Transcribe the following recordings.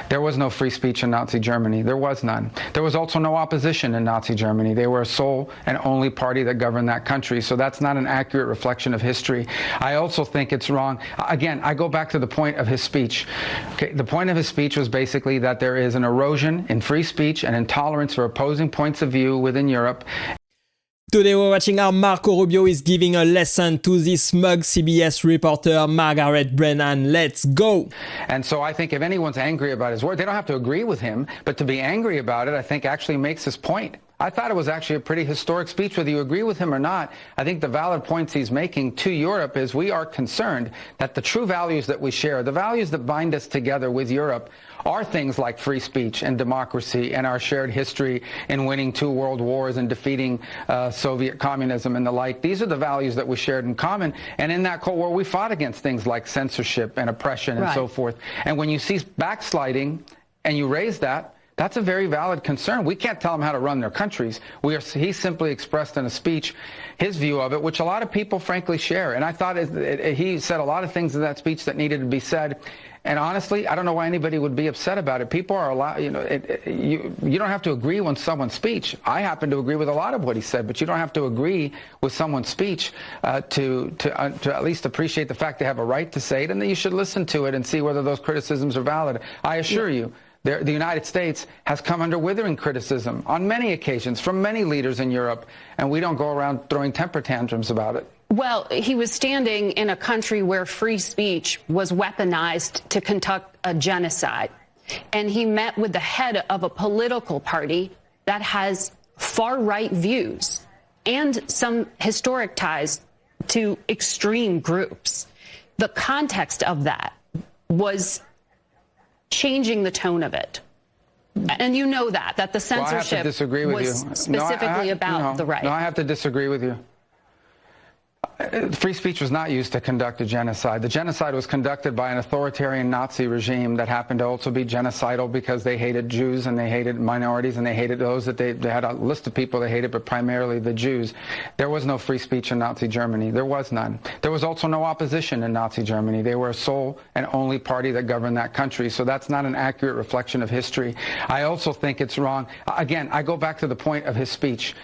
There was no free speech in Nazi Germany. There was none. There was also no opposition in Nazi Germany. They were a sole and only party that governed that country. So that's not an accurate reflection of history. I also think it's wrong. Again, I go back to the point of his speech. Okay, the point of his speech was basically that there is an erosion in free speech and intolerance for opposing points of view within Europe. Today we're watching how Marco Rubio is giving a lesson to this smug CBS reporter Margaret Brennan. Let's go! And so I think if anyone's angry about his word, they don't have to agree with him, but to be angry about it, I think actually makes his point. I thought it was actually a pretty historic speech, whether you agree with him or not. I think the valid points he's making to Europe is we are concerned that the true values that we share, the values that bind us together with Europe, are things like free speech and democracy and our shared history in winning 2 world wars and defeating Soviet communism and the like. These are the values that we shared in common. And in that Cold War, we fought against things like censorship and oppression and so forth. And when you see backsliding and you raise that, that's a very valid concern. We can't tell them how to run their countries. He simply expressed in a speech his view of it, which a lot of people frankly share. And I thought he said a lot of things in that speech that needed to be said. And honestly, I don't know why anybody would be upset about it. People are allowed, you don't have to agree with someone's speech. I happen to agree with a lot of what he said, but you don't have to agree with someone's speech to at least appreciate the fact they have a right to say it, and that you should listen to it and see whether those criticisms are valid. I assure you, the United States has come under withering criticism on many occasions from many leaders in Europe, and we don't go around throwing temper tantrums about it. Well, he was standing in a country where free speech was weaponized to conduct a genocide, and he met with the head of a political party that has far-right views and some historic ties to extreme groups. The context of that was changing the tone of it. And you know that the censorship was specifically about the right. No, I have to disagree with you. Free speech was not used to conduct a genocide. The genocide was conducted by an authoritarian Nazi regime that happened to also be genocidal because they hated Jews and they hated minorities and they hated those that they had a list of people they hated, but primarily the Jews. There was no free speech in Nazi Germany. There was none. There was also no opposition in Nazi Germany. They were a sole and only party that governed that country. So that's not an accurate reflection of history. I also think it's wrong. Again, I go back to the point of his speech.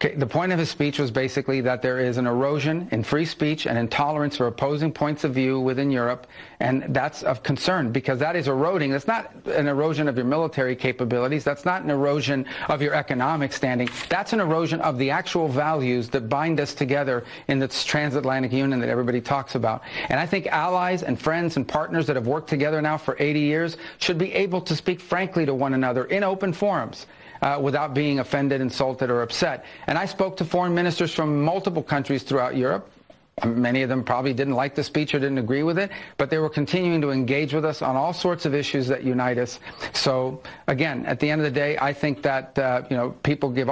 Okay, the point of his speech was basically that there is an erosion in free speech and intolerance for opposing points of view within Europe, and that's of concern because that is eroding. That's not an erosion of your military capabilities. That's not an erosion of your economic standing. That's an erosion of the actual values that bind us together in this transatlantic union that everybody talks about. And I think allies and friends and partners that have worked together now for 80 years should be able to speak frankly to one another in open forums. Without being offended, insulted, or upset. And I spoke to foreign ministers from multiple countries throughout Europe. Many of them probably didn't like the speech or didn't agree with it, but they were continuing to engage with us on all sorts of issues that unite us. So, again, at the end of the day, I think that, people give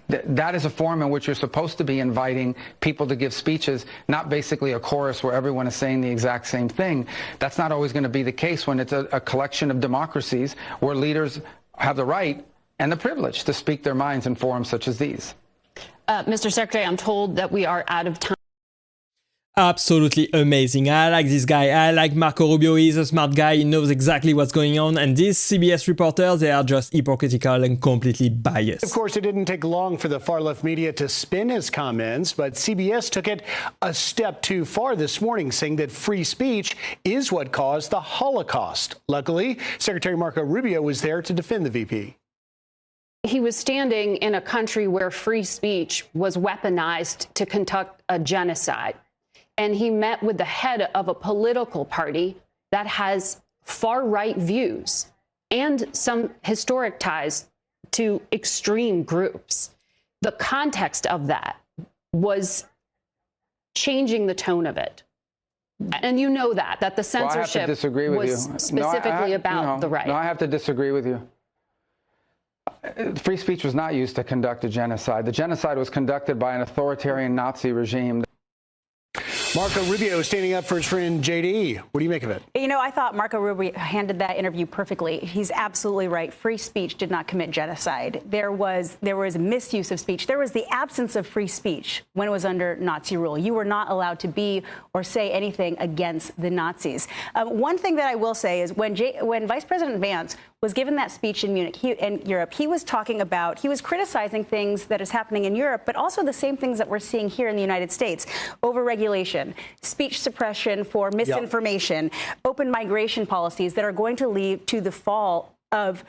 that is a forum in which you're supposed to be inviting people to give speeches, not basically a chorus where everyone is saying the exact same thing. That's not always going to be the case when it's a collection of democracies where leaders have the right and the privilege to speak their minds in forums such as these. Mr. Secretary, I'm told that we are out of time. Absolutely amazing. I like this guy. I like Marco Rubio. He's a smart guy. He knows exactly what's going on. And these CBS reporters, they are just hypocritical and completely biased. Of course, it didn't take long for the far-left media to spin his comments, but CBS took it a step too far this morning, saying that free speech is what caused the Holocaust. Luckily, Secretary Marco Rubio was there to defend the VP. He was standing in a country where free speech was weaponized to conduct a genocide. And he met with the head of a political party that has far-right views and some historic ties to extreme groups. The context of that was changing the tone of it. And you know that the censorship was specifically about the right. No, I have to disagree with you. Free speech was not used to conduct a genocide. The genocide was conducted by an authoritarian Nazi regime. Marco Rubio standing up for his friend JD. What do you make of it? You know, I thought Marco Rubio handled that interview perfectly. He's absolutely right. Free speech did not commit genocide. There was misuse of speech. There was the absence of free speech when it was under Nazi rule. You were not allowed to be or say anything against the Nazis. One thing that I will say is when Vice President Vance was given that speech in Munich, in Europe, he was criticizing things that is happening in Europe, but also the same things that we're seeing here in the United States. Overregulation, speech suppression for misinformation, open migration policies that are going to lead to the fall of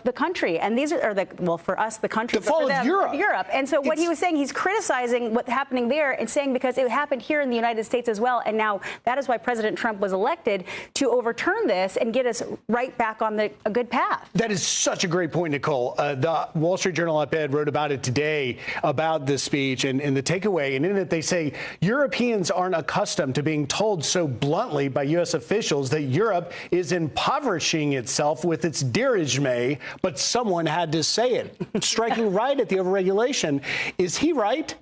the country. And these are for us, the country. The fall of Europe. And so what he was saying, he's criticizing what's happening there and saying because it happened here in the United States as well. And now that is why President Trump was elected, to overturn this and get us right back on a good path. That is such a great point, Nicole. The Wall Street Journal op-ed wrote about it today, about this speech and the takeaway. And in it, they say Europeans aren't accustomed to being told so bluntly by U.S. officials that Europe is impoverishing itself with its dirigeme, but someone had to say it. Striking right at the overregulation. Is he right?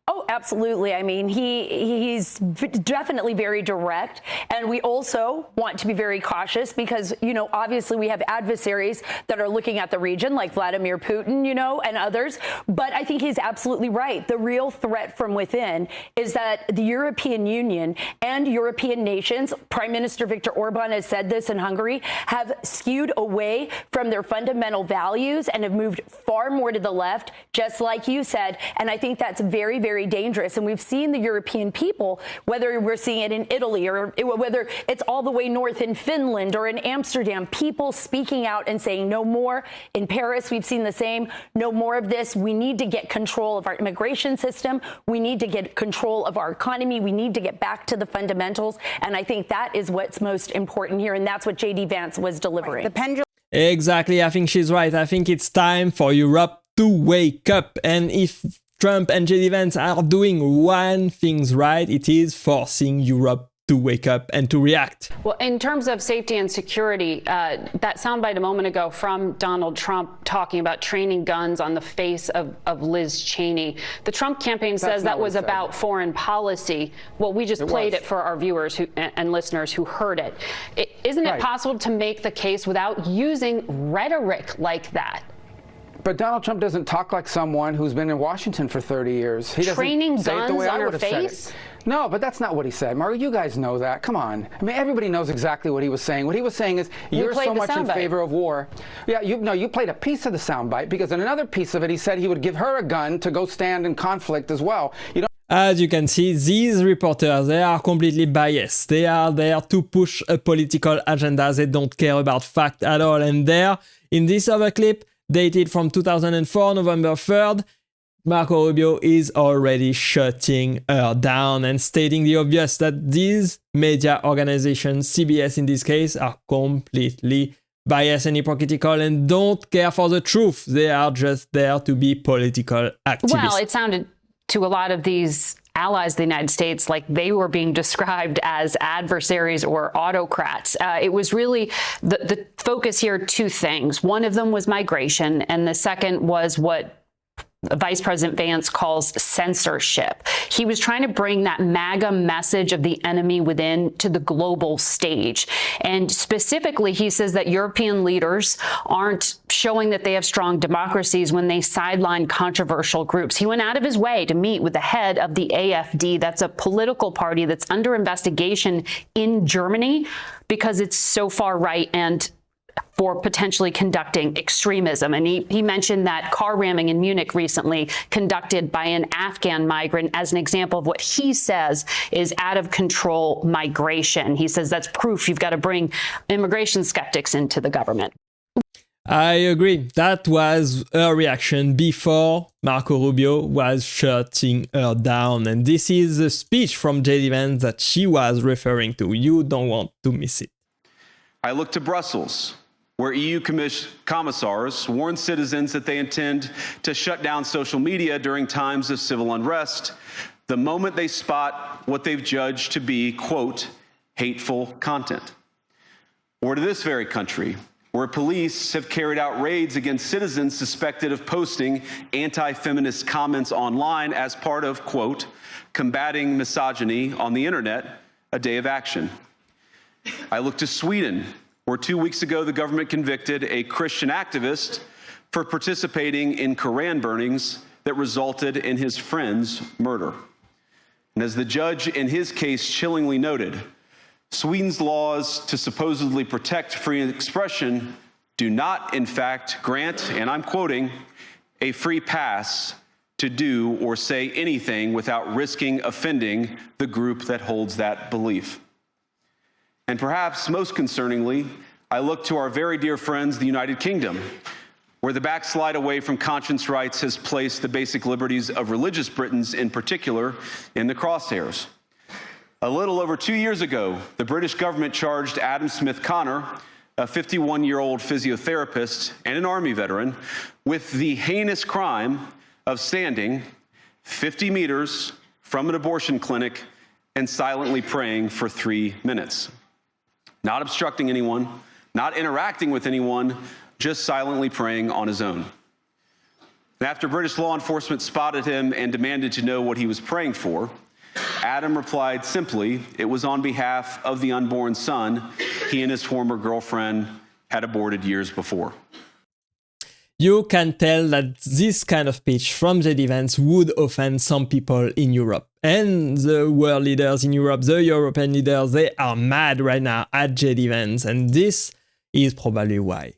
Oh, absolutely. I mean, he's definitely very direct. And we also want to be very cautious because, you know, obviously we have adversaries that are looking at the region like Vladimir Putin, you know, and others. But I think he's absolutely right. The real threat from within is that the European Union and European nations, Prime Minister Viktor Orban has said this in Hungary, have skewed away from their fundamental values and have moved far more to the left, just like you said. And I think that's very, very dangerous. And we've seen the European people, whether we're seeing it in Italy or whether it's all the way north in Finland or in Amsterdam, people speaking out and saying no more. In Paris, we've seen the same. No more of this. We need to get control of our immigration system. We need to get control of our economy. We need to get back to the fundamentals. And I think that is what's most important here. And that's what JD Vance was delivering. The pendulum. Exactly. I think she's right. I think it's time for Europe to wake up. And if Trump and JD Vance are doing one thing right, it is forcing Europe to wake up and to react. Well, in terms of safety and security, that soundbite a moment ago from Donald Trump talking about training guns on the face of Liz Cheney. The Trump campaign says that was about foreign policy. Well, we just played it for our viewers and listeners who heard it. Isn't it possible to make the case without using rhetoric like that? But Donald Trump doesn't talk like someone who's been in Washington for 30 years. He doesn't Training say it the guns way I on her would have said face? it. No, but that's not what he said. Margaret, you guys know that. Come on. I mean, everybody knows exactly what he was saying. What he was saying is, you're so much in favor of war. Yeah, you played a piece of the soundbite, because in another piece of it, he said he would give her a gun to go stand in conflict as well. As you can see, these reporters, they are completely biased. They are there to push a political agenda. They don't care about fact at all. And there, in this other clip, dated from 2004, November 3rd, Marco Rubio is already shutting her down and stating the obvious that these media organizations, CBS in this case, are completely biased and hypocritical and don't care for the truth. They are just there to be political activists. Well, it sounded to a lot of these allies of the United States like they were being described as adversaries or autocrats. It was really the focus here, two things. One of them was migration, and the second was what Vice President Vance calls censorship. He was trying to bring that MAGA message of the enemy within to the global stage. And specifically, he says that European leaders aren't showing that they have strong democracies when they sideline controversial groups. He went out of his way to meet with the head of the AfD. That's a political party that's under investigation in Germany because it's so far right and for potentially conducting extremism. And he mentioned that car ramming in Munich recently conducted by an Afghan migrant as an example of what he says is out of control migration. He says that's proof you've got to bring immigration skeptics into the government. I agree. That was her reaction before Marco Rubio was shutting her down. And this is the speech from JD Vance that she was referring to. You don't want to miss it. I look to Brussels, where EU commissars warn citizens that they intend to shut down social media during times of civil unrest the moment they spot what they've judged to be, quote, hateful content. Or to this very country, where police have carried out raids against citizens suspected of posting anti-feminist comments online as part of, quote, combating misogyny on the internet, a day of action. I look to Sweden, where 2 weeks ago the government convicted a Christian activist for participating in Koran burnings that resulted in his friend's murder. And as the judge in his case chillingly noted, Sweden's laws to supposedly protect free expression do not, in fact, grant, and I'm quoting, a free pass to do or say anything without risking offending the group that holds that belief. And perhaps most concerningly, I look to our very dear friends, the United Kingdom, where the backslide away from conscience rights has placed the basic liberties of religious Britons in particular in the crosshairs. A little over 2 years ago, the British government charged Adam Smith Connor, a 51-year-old physiotherapist and an Army veteran, with the heinous crime of standing 50 meters from an abortion clinic and silently praying for 3 minutes. Not obstructing anyone, not interacting with anyone, just silently praying on his own. And after British law enforcement spotted him and demanded to know what he was praying for, Adam replied simply, it was on behalf of the unborn son he and his former girlfriend had aborted years before. You can tell that this kind of speech from JD Vance would offend some people in Europe. And the world leaders in Europe, the European leaders, they are mad right now at JD Vance. And this is probably why.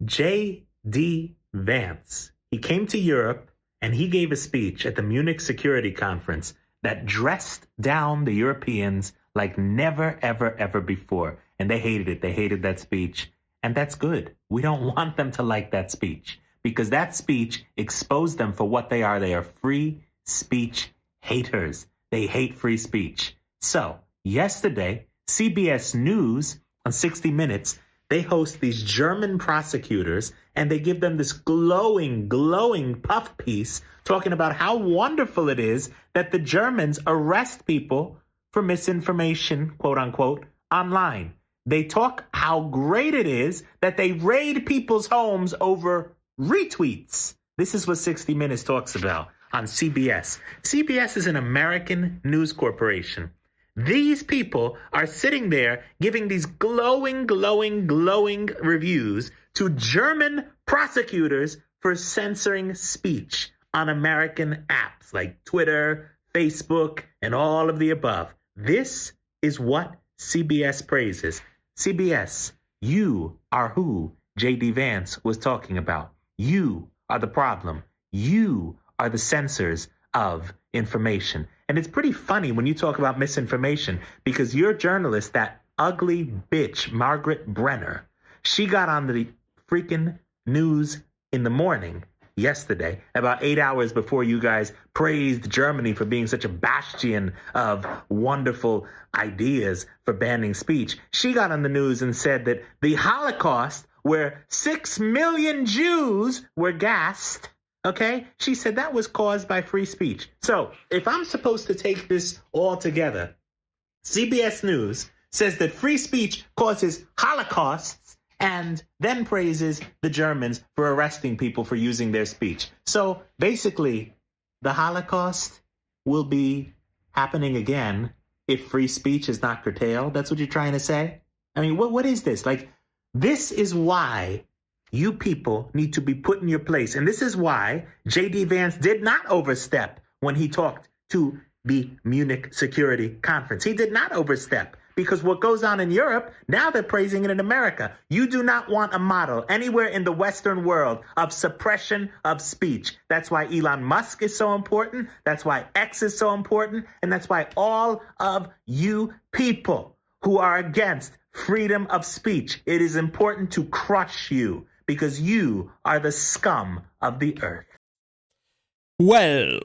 J.D. Vance, he came to Europe and he gave a speech at the Munich Security Conference that dressed down the Europeans like never, ever, ever before. And they hated it. They hated that speech. And that's good. We don't want them to like that speech because that speech exposed them for what they are. They are free speech haters. They hate free speech. So yesterday, CBS News on 60 Minutes, they host these German prosecutors and they give them this glowing puff piece talking about how wonderful it is that the Germans arrest people for misinformation, quote unquote, online. They talk how great it is that they raid people's homes over retweets. This is what 60 Minutes talks about on CBS. CBS is an American news corporation. These people are sitting there giving these glowing reviews to German prosecutors for censoring speech on American apps like Twitter, Facebook, and all of the above. This is what CBS praises. CBS, you are who J.D. Vance was talking about. You are the problem. You are the censors of information. And it's pretty funny when you talk about misinformation because your journalist, that ugly bitch, Margaret Brennan, she got on the freaking news in the morning yesterday, about 8 hours before you guys praised Germany for being such a bastion of wonderful ideas for banning speech. She got on the news and said that the Holocaust, where 6 million Jews were gassed, okay, she said that was caused by free speech. So if I'm supposed to take this all together, CBS News says that free speech causes holocausts and then praises the Germans for arresting people for using their speech. So basically, the Holocaust will be happening again if free speech is not curtailed. That's what you're trying to say? I mean, what is this? Like, this is why you people need to be put in your place. And this is why J.D. Vance did not overstep when he talked to the Munich Security Conference. He did not overstep. Because what goes on in Europe, now they're praising it in America. You do not want a model anywhere in the Western world of suppression of speech. That's why Elon Musk is so important. That's why X is so important. And that's why all of you people who are against freedom of speech, it is important to crush you because you are the scum of the earth. Well,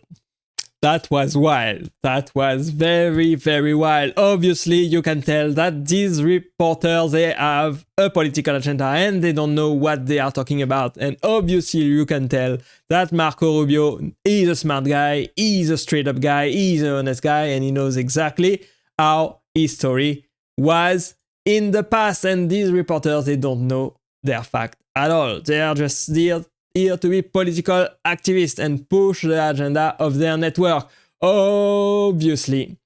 that was wild. That was very, very wild. Obviously, you can tell that these reporters, they have a political agenda and they don't know what they are talking about. And obviously, you can tell that Marco Rubio is a smart guy, he's a straight-up guy, he's an honest guy, and he knows exactly how his story was in the past. And these reporters, they don't know their fact at all. They are just here to be political activists and push the agenda of their network. Obviously,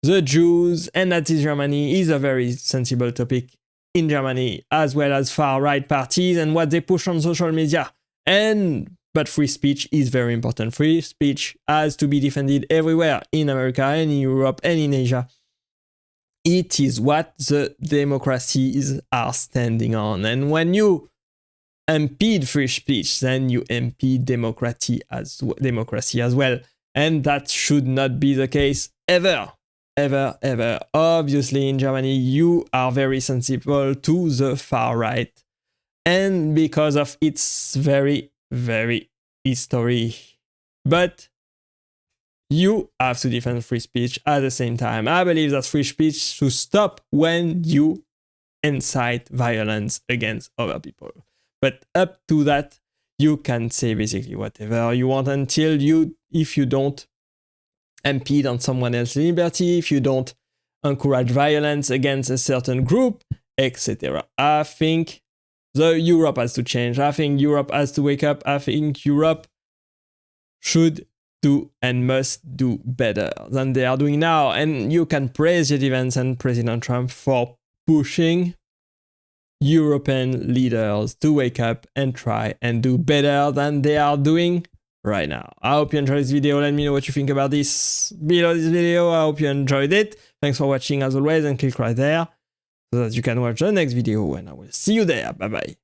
the Jews and Nazi Germany is a very sensible topic in Germany, as well as far-right parties and what they push on social media. But free speech is very important. Free speech has to be defended everywhere, in America and in Europe and in Asia. It is what the democracies are standing on. And when you impede free speech, then you impede democracy as well. And that should not be the case ever. Ever, ever. Obviously, in Germany, you are very sensible to the far right. And because of its very, very history. But you have to defend free speech at the same time. I believe that free speech should stop when you incite violence against other people. But up to that, you can say basically whatever you want until if you don't impede on someone else's liberty, if you don't encourage violence against a certain group, etc. I think Europe has to change. I think Europe has to wake up. I think Europe should do and must do better than they are doing now. And you can praise J.D. Vance and President Trump for pushing European leaders to wake up and try and do better than they are doing right now. I hope you enjoyed this video. Let me know what you think about this below this video. I hope you enjoyed it. Thanks for watching as always, and click right there so that you can watch the next video, and I will see you there. Bye bye.